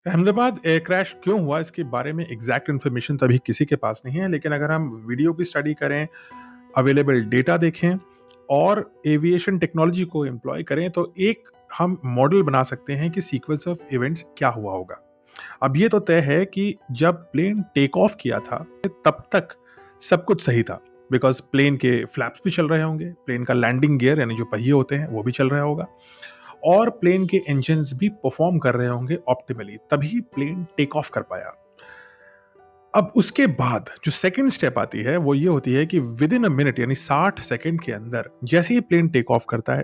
Ahmedabad air crash क्यों हुआ इसके बारे में एग्जैक्ट इन्फॉर्मेशन तभी किसी के पास नहीं है, लेकिन अगर हम वीडियो की स्टडी करें, अवेलेबल डेटा देखें और एविएशन टेक्नोलॉजी को एम्प्लॉय करें तो एक हम मॉडल बना सकते हैं कि सीक्वेंस ऑफ इवेंट्स क्या हुआ होगा। अब ये तो तय है कि जब प्लेन टेक ऑफ किया था तब तक सब कुछ सही था, बिकॉज प्लेन के फ्लैप्स भी चल रहे होंगे, प्लेन का लैंडिंग गियर यानी जो पहिए होते हैं वो भी चल रहा होगा और प्लेन के इंजन्स भी परफॉर्म कर रहे होंगे ऑप्टिमली, तभी प्लेन टेक ऑफ कर पाया। अब उसके बाद जो सेकंड स्टेप आती है वो ये होती है कि विद इन अ मिनट यानी 60 सेकंड के अंदर जैसे ही प्लेन टेक ऑफ करता है,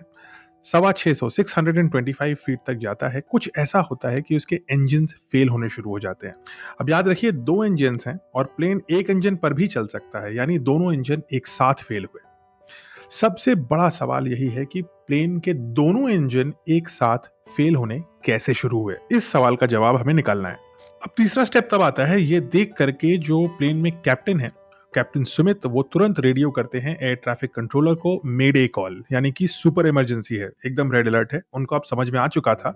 625 फीट तक जाता है, कुछ ऐसा होता है कि उसके इंजन फेल होने शुरू हो जाते हैं। अब याद रखिए, दो इंजन हैं और प्लेन एक इंजन पर भी चल सकता है, यानी दोनों इंजन एक साथ फेल हुए। सबसे बड़ा सवाल यही है कि प्लेन के दोनों इंजन एक साथ फेल होने कैसे शुरू हुए। इस सवाल का जवाब हमें निकालना है। अब तीसरा स्टेप तब आता है, ये देख करके जो प्लेन में कैप्टन है, कैप्टन सुमित, वो तुरंत रेडियो करते हैं एयर ट्रैफिक कंट्रोलर को मेडे कॉल, यानी कि सुपर इमरजेंसी है, एकदम रेड अलर्ट है। उनको अब समझ में आ चुका था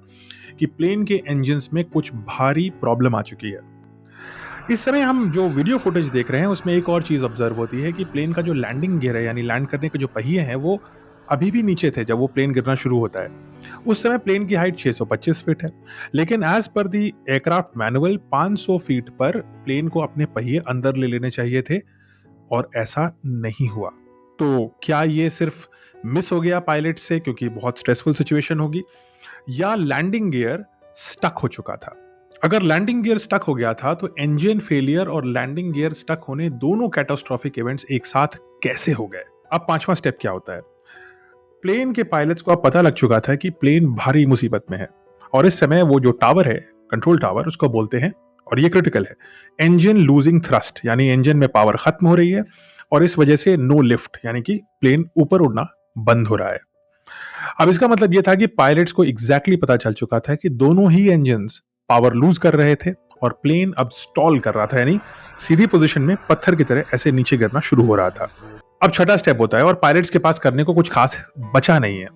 कि प्लेन के इंजन्स में कुछ भारी प्रॉब्लम आ चुकी है। इस समय हम जो वीडियो फुटेज देख रहे हैं उसमें एक और चीज ऑब्जर्व होती है कि प्लेन का जो लैंडिंग गियर है यानी लैंड करने के जो पहिए हैं वो अभी भी नीचे थे जब वो प्लेन गिरना शुरू होता है। उस समय प्लेन की हाइट 625 फीट है, लेकिन एज पर दी एयरक्राफ्ट मैनुअल 500 फीट पर प्लेन को अपने पहिए अंदर ले लेने चाहिए थे और ऐसा नहीं हुआ। तो क्या ये सिर्फ मिस हो गया पायलट से क्योंकि बहुत स्ट्रेसफुल सिचुएशन होगी, या लैंडिंग गियर स्टक हो चुका था? अगर लैंडिंग गियर स्टक हो गया था तो इंजन फेलियर और लैंडिंग गियर स्टक होने दोनों कैटास्ट्रोफिक इवेंट्स एक साथ कैसे हो गए? अब पांचवा स्टेप क्या होता है? प्लेन के पायलट्स को अब पता लग चुका था कि प्लेन भारी मुसीबत में है और इस समय वो जो टावर है, कंट्रोल टावर, उसको बोलते हैं, और ये क्रिटिकल है, इंजन लूजिंग थ्रस्ट, यानी इंजन में पावर खत्म हो रही है और इस वजह से नो लिफ्ट, यानी कि प्लेन ऊपर उड़ना बंद हो रहा है। अब इसका मतलब यह था कि पायलट्स को एग्जैक्टली पता चल चुका था कि दोनों ही इंजन्स पावर लूज कर रहे थे और प्लेन अब स्टॉल कर रहा था, यानी सीधी पोजीशन में पत्थर की तरह ऐसे नीचे गिरना शुरू हो रहा था। अब छठा स्टेप होता है और पायलट्स के पास करने को कुछ खास बचा नहीं है।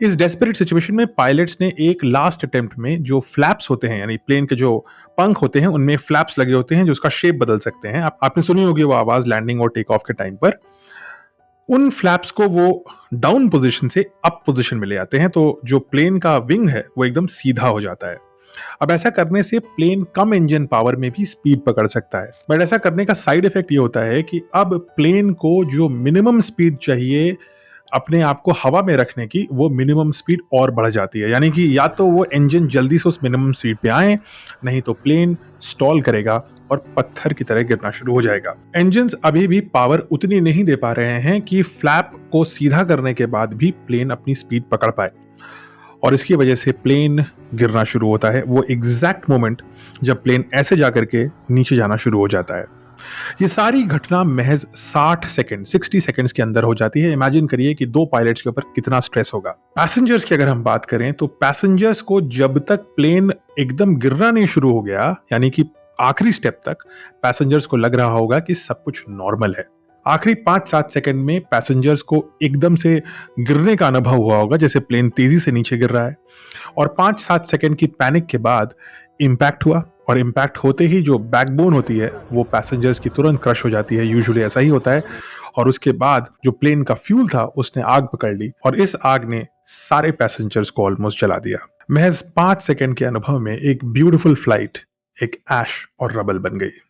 इस डेस्परेट सिचुएशन में पायलट्स ने एक लास्ट अटेम्प्ट में जो फ्लैप्स होते हैं, यानी प्लेन के जो पंख होते हैं उनमें फ्लैप्स लगे होते हैं जो उसका शेप बदल सकते हैं, आपने सुनी होगी वो आवाज लैंडिंग और टेक ऑफ के टाइम पर, उन फ्लैप्स को वो डाउन पोजीशन से अप पोजीशन में ले आते हैं, तो जो प्लेन का विंग है वो एकदम सीधा हो जाता है। अब ऐसा करने से प्लेन कम इंजन पावर में भी स्पीड पकड़ सकता है, बट ऐसा करने का साइड इफेक्ट ये होता है कि अब प्लेन को जो मिनिमम स्पीड चाहिए अपने आप को हवा में रखने की, वो मिनिमम स्पीड और बढ़ जाती है, यानी कि या तो वो इंजन जल्दी से उस मिनिमम स्पीड पे आए, नहीं तो प्लेन स्टॉल करेगा और पत्थर की तरह गिरना शुरू हो जाएगा। इंजन्स अभी भी पावर उतनी नहीं दे पा रहे हैं कि फ्लैप को सीधा करने के बाद भी प्लेन अपनी स्पीड पकड़ पाए और इसकी वजह से प्लेन गिरना शुरू होता है, वो एग्जैक्ट मोमेंट जब प्लेन ऐसे जाकर के नीचे जाना शुरू हो जाता है। ये सारी घटना महज 60 सेकंड्स के अंदर हो जाती है। इमेजिन करिए कि दो पायलट्स के ऊपर कितना स्ट्रेस होगा। पैसेंजर्स की अगर हम बात करें तो पैसेंजर्स को जब तक प्लेन एकदम गिरना नहीं शुरू हो गया, यानी कि आखिरी स्टेप तक, पैसेंजर्स को लग रहा होगा कि सब कुछ नॉर्मल है। आखिरी 5-7 सेकंड में पैसेंजर्स को एकदम से गिरने का अनुभव हुआ होगा, जैसे प्लेन तेजी से नीचे गिर रहा है, और 5-7 सेकंड की पैनिक के बाद इंपैक्ट हुआ और इंपैक्ट होते ही जो बैकबोन होती है वो पैसेंजर्स की तुरंत क्रश हो जाती है, यूजुअली ऐसा ही होता है। और उसके बाद जो प्लेन का फ्यूल था उसने आग पकड़ ली और इस आग ने सारे पैसेंजर्स को ऑलमोस्ट जला दिया। महज 5 सेकंड के अनुभव में एक ब्यूटीफुल फ्लाइट एक ऐश और रबल बन गई।